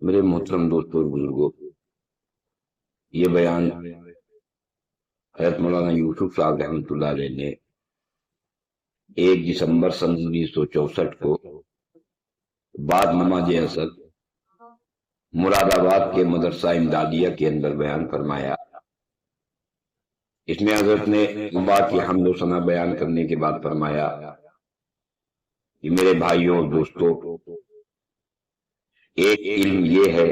میرے محترم دوستوں اور بزرگوں، یہ بیان حضرت مولانا یوسف صاحب رحمۃ اللہ علیہ نے 1 دسمبر سن 1964 کو بعد نماز عصر مراد آباد کے مدرسہ امدادیہ کے اندر بیان فرمایا۔ اس میں حضرت نے اللہ کی حمد و ثنا بیان کرنے کے بعد فرمایا کہ میرے بھائیوں اور دوستوں، ایک علم یہ ہے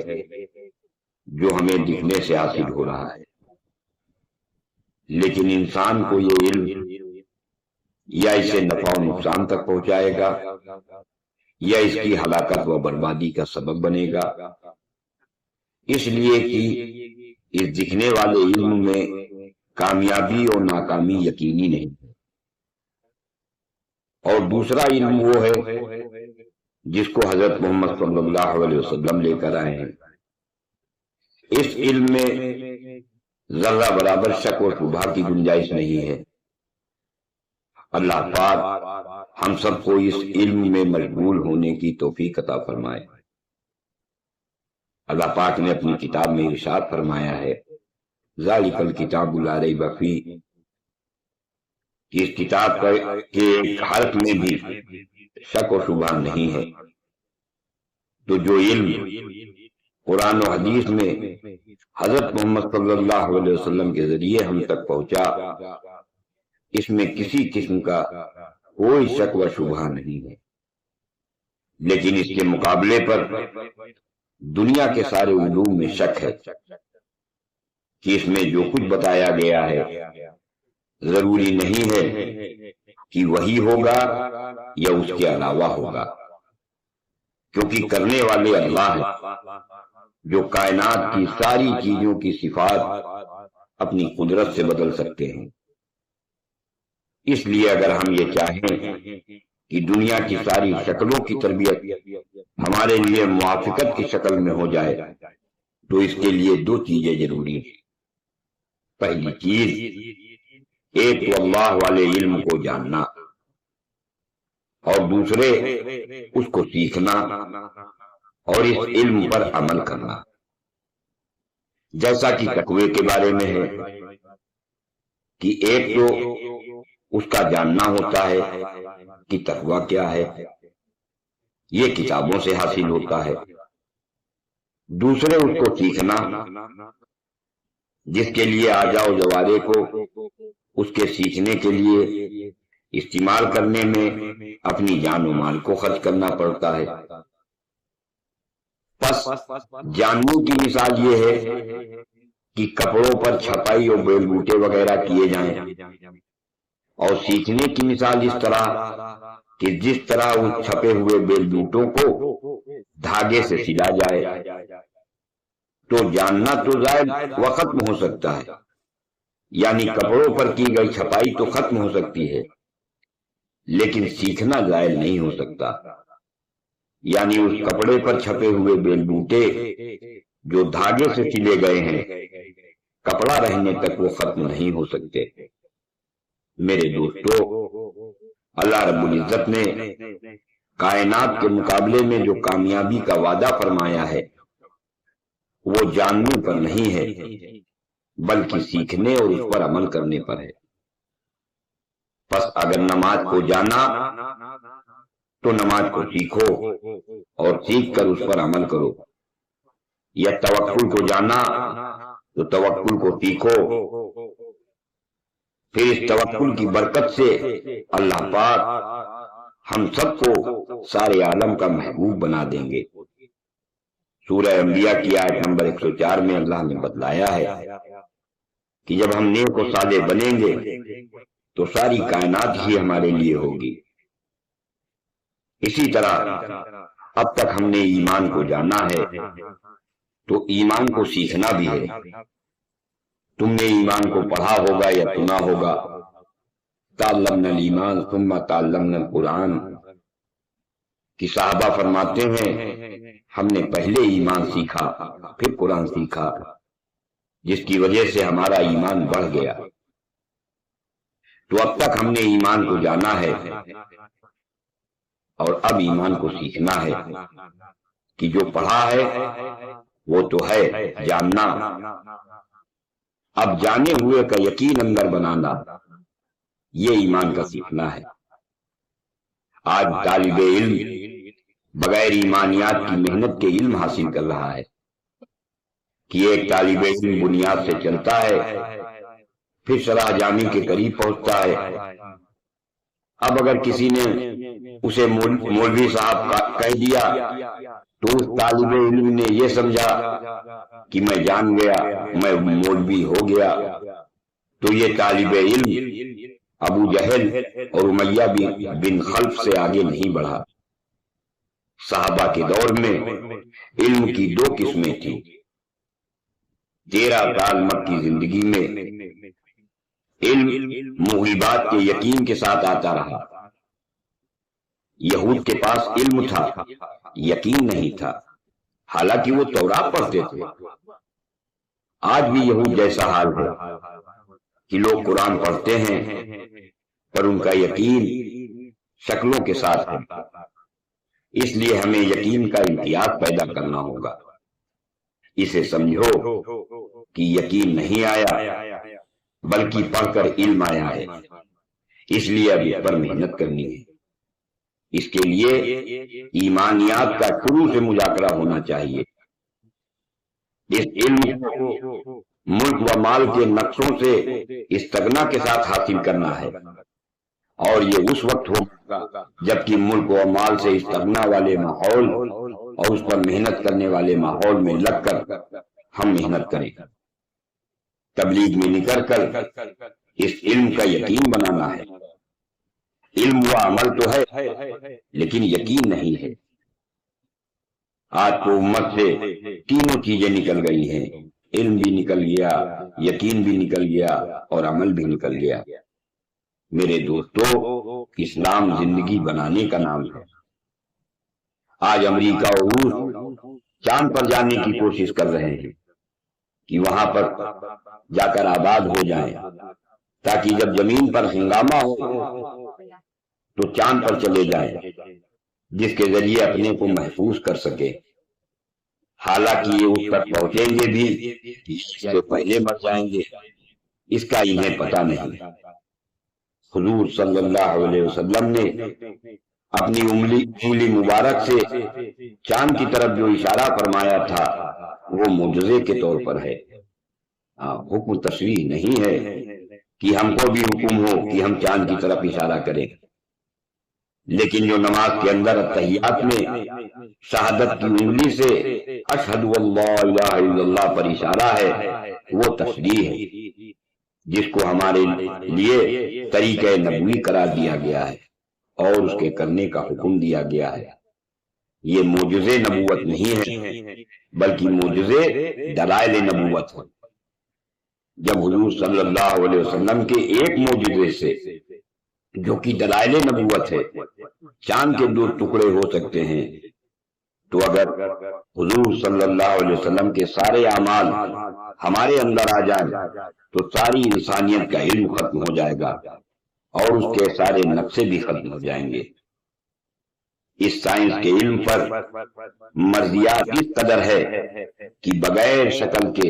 جو ہمیں دکھنے سے حاصل ہو رہا ہے، لیکن انسان کو یہ علم یا اسے نفع و نقصان تک پہنچائے گا یا اس کی ہلاکت و بربادی کا سبب بنے گا، اس لیے کہ اس دکھنے والے علم میں کامیابی اور ناکامی یقینی نہیں۔ اور دوسرا علم وہ ہے جس کو حضرت محمد صلی اللہ علیہ وسلم لے کر آئے ہیں۔ اس علم میں ذرہ برابر شک و شبہ کی گنجائش نہیں ہے۔ اللہ پاک ہم سب کو اس علم میں مشغول ہونے کی توفیق عطا فرمائے۔ اللہ پاک نے اپنی کتاب میں ارشاد فرمایا ہے، ذالک الکتاب لا ریب فیہ، کہ اس کتاب کے ایک حرف میں بھی شک و شبہ نہیں ہے۔ تو جو علم قرآن و حدیث میں حضرت محمد صلی اللہ علیہ وسلم کے ذریعے ہم تک پہنچا، اس میں کسی قسم کا کوئی شک و شبہ نہیں ہے، لیکن اس کے مقابلے پر دنیا کے سارے علوم میں شک ہے کہ اس میں جو کچھ بتایا گیا ہے ضروری نہیں ہے کہ وہی ہوگا یا اس کے علاوہ ہوگا، کیونکہ کرنے والے اللہ ہیں جو کائنات کی ساری چیزوں کی صفات اپنی قدرت سے بدل سکتے ہیں۔ اس لیے اگر ہم یہ چاہیں کہ دنیا کی ساری شکلوں کی تربیت ہمارے لیے موافقت کی شکل میں ہو جائے تو اس کے لیے 2 چیزیں ضروری ہیں۔ پہلی چیز، ایک تو اللہ والے علم کو جاننا، اور دوسرے اس کو سیکھنا اور اس علم پر عمل کرنا۔ جیسا کہ تقوی کے بارے میں ہے کہ ایک تو اس کا جاننا ہوتا ہے کہ تقوی کیا ہے، یہ کتابوں سے حاصل ہوتا ہے۔ دوسرے اس کو سیکھنا، جس کے لیے آجا و جوارے کو اس کے سیکھنے کے لیے استعمال کرنے میں اپنی جان و مال کو خرچ کرنا پڑتا ہے۔ پس جاننے کی مثال یہ ہے کہ کپڑوں پر چھپائی اور بیل بوٹے وغیرہ کیے جائیں، اور سیکھنے کی مثال اس طرح کہ جس طرح اس چھپے ہوئے بیل بوٹوں کو دھاگے سے سلا جائے۔ تو جاننا تو زائد و ختم ہو سکتا ہے، یعنی کپڑوں پر کی گئی چھپائی تو ختم ہو سکتی ہے، لیکن سیکھنا زائل نہیں ہو سکتا، یعنی اس کپڑے پر چھپے ہوئے بیل بوٹے جو دھاگے سے سلے گئے ہیں، کپڑا رہنے تک وہ ختم نہیں ہو سکتے۔ میرے دوستو، اللہ رب العزت نے کائنات کے مقابلے میں جو کامیابی کا وعدہ فرمایا ہے وہ جاننے پر نہیں ہے، بلکہ سیکھنے اور اس پر عمل کرنے پر ہے۔ پس اگر نماز کو جانا تو نماز کو سیکھو اور سیکھ کر اس پر عمل کرو، یا توکل کو جانا تو توکل کو سیکھو، پھر اس توکل کی برکت سے اللہ پاک ہم سب کو سارے عالم کا محبوب بنا دیں گے۔ سورہ انبیاء کی آیت نمبر 104 میں اللہ نے بتلایا ہے کہ جب ہم نیک و صالح بنیں گے تو ساری کائنات ہی ہمارے لیے ہوگی۔ اسی طرح اب تک ہم نے ایمان کو جانا ہے تو ایمان کو سیکھنا بھی ہے۔ تم نے ایمان کو پڑھا ہوگا یا سنا ہوگا، تعلمنا الایمان ثم تعلمنا القرآن، کہ صحابہ فرماتے ہیں ہم نے پہلے ایمان سیکھا پھر قرآن سیکھا، جس کی وجہ سے ہمارا ایمان بڑھ گیا۔ تو اب تک ہم نے ایمان کو جانا ہے اور اب ایمان کو سیکھنا ہے کہ جو پڑھا ہے وہ تو ہے جاننا، اب جانے ہوئے کا یقین اندر بنانا، یہ ایمان کا سیکھنا ہے۔ آج طالب علم بغیر ایمانیات کی محنت کے علم حاصل کر رہا ہے کہ ایک طالب علم بنیاد سے چلتا ہے، پھر شرح جامی کے قریب پہنچتا ہے۔ اب اگر کسی نے اسے مولوی صاحب کا کہہ دیا تو اس طالب علم نے یہ سمجھا کہ میں جان گیا، میں مولوی ہو گیا، تو یہ طالب علم ابو جہل اور امیہ بن خلف سے آگے نہیں بڑھا۔ صحابہ کے دور میں علم کی دو قسمیں تھیں۔ 13 سال مکی زندگی میں علم موہبات کے یقین کے ساتھ آتا رہا۔ یہود کے پاس علم تھا، یقین نہیں تھا، حالانکہ وہ تورات پڑھتے تھے۔ آج بھی یہود جیسا حال ہے کہ لوگ قرآن پڑھتے ہیں پر ان کا یقین شکلوں کے ساتھ ہے۔ اس لیے ہمیں یقین کا امتیاز پیدا کرنا ہوگا۔ اسے سمجھو کہ یقین نہیں آیا بلکہ پڑھ کر علم آیا ہے، اس لیے اب اس پر محنت کرنی ہے۔ اس کے لیے ایمانیات کا شروع سے مذاکرہ ہونا چاہیے۔ اس علم کو ملک و مال کے نقصوں سے استغنا کے ساتھ حاصل کرنا ہے، اور یہ اس وقت ہوگا جبکہ ملک و مال سے استغنا والے ماحول اور اس پر محنت کرنے والے ماحول میں لگ کر ہم محنت کریں۔ تبلیغ میں نکل کر اس علم کا یقین بنانا ہے۔ علم و عمل تو ہے لیکن یقین نہیں ہے۔ آج تو امت سے تینوں چیزیں نکل گئی ہیں، علم بھی نکل گیا، یقین بھی نکل گیا اور عمل بھی نکل گیا۔ میرے دوستو، اسلام زندگی بنانے کا نام ہے۔ آج امریکہ اور روس چاند پر جانے کی کوشش کر رہے ہیں کہ وہاں پر جا کر آباد ہو جائیں، تاکہ جب زمین پر ہنگامہ ہو تو چاند پر چلے جائیں، جس کے ذریعے اپنے کو محفوظ کر سکے۔ حالانکہ یہ اس پر پہنچیں گے بھی اس سے پہلے مر جائیں گے، اس کا انہیں پتہ نہیں۔ حضور صلی اللہ علیہ وسلم نے اپنی انگلی مبارک سے چاند کی طرف جو اشارہ فرمایا تھا وہ معجزے کے طور پر ہے، حکم تشریح نہیں ہے کہ ہم کو بھی حکم ہو کہ ہم چاند کی طرف اشارہ کریں۔ لیکن جو نماز کے اندر تحیات میں شہادت کی انگلی سے اشہد اللہ الہ الا اللہ پر اشارہ ہے، وہ تشریح ہے جس کو ہمارے لیے طریقہ نبوی قرار دیا گیا ہے اور اس کے کرنے کا حکم دیا گیا ہے۔ یہ معجزے نبوت نہیں ہے بلکہ معجزے دلائل نبوت ہے۔ جب حضور صلی اللہ علیہ وسلم کے ایک معجزے سے جو کہ دلائل نبوت ہے چاند کے 2 ٹکڑے ہو سکتے ہیں، تو اگر حضور صلی اللہ علیہ وسلم کے سارے اعمال ہمارے اندر آ جائیں تو ساری انسانیت کا علم ختم ہو جائے گا اور اس کے سارے نقشے بھی ختم ہو جائیں گے۔ اس سائنس کے علم پر مرضیات اس قدر ہے کہ بغیر شکل کے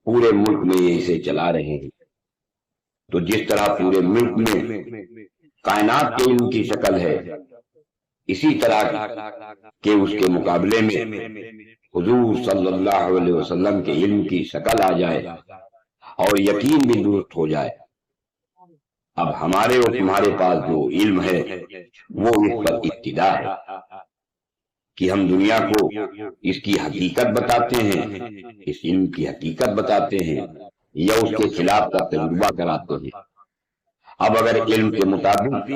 پورے ملک میں یہ اسے چلا رہے ہیں۔ تو جس طرح پورے ملک میں کائنات کے علم کی شکل ہے، اسی طرح کہ اس کے مقابلے میں حضور صلی اللہ علیہ وسلم کے علم کی شکل آ جائے اور یقین بھی درست ہو جائے۔ اب ہمارے اور تمہارے پاس جو علم ہے وہ اس پر ابتدا ہے کہ ہم دنیا کو اس کی حقیقت بتاتے ہیں، اس علم کی حقیقت بتاتے ہیں یا اس کے خلاف کا تجربہ کراتے ہیں۔ اب اگر علم کے مطابق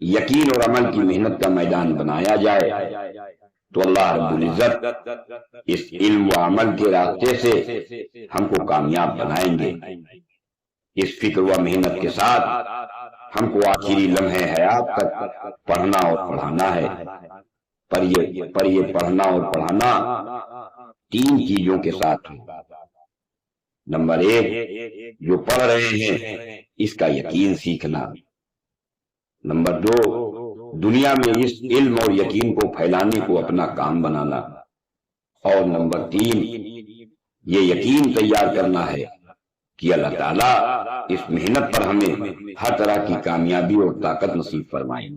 یقین اور عمل کی محنت کا میدان بنایا جائے تو اللہ رب العزت اس علم و عمل کے راستے سے ہم کو کامیاب بنائیں گے۔ اس فکر و محنت کے ساتھ ہم کو آخری لمحے حیات تک پڑھنا اور پڑھانا ہے۔ پر یہ پڑھنا اور پڑھانا 3 چیزوں کے ساتھ ہو۔ نمبر 1، جو پڑھ رہے ہیں اس کا یقین سیکھنا۔ نمبر 2، دنیا میں اس علم اور یقین کو پھیلانے کو اپنا کام بنانا، اور نمبر 3 یہ یقین تیار کرنا ہے کہ اللہ تعالیٰ اس محنت پر ہمیں ہر طرح کی کامیابی اور طاقت نصیب فرمائیں۔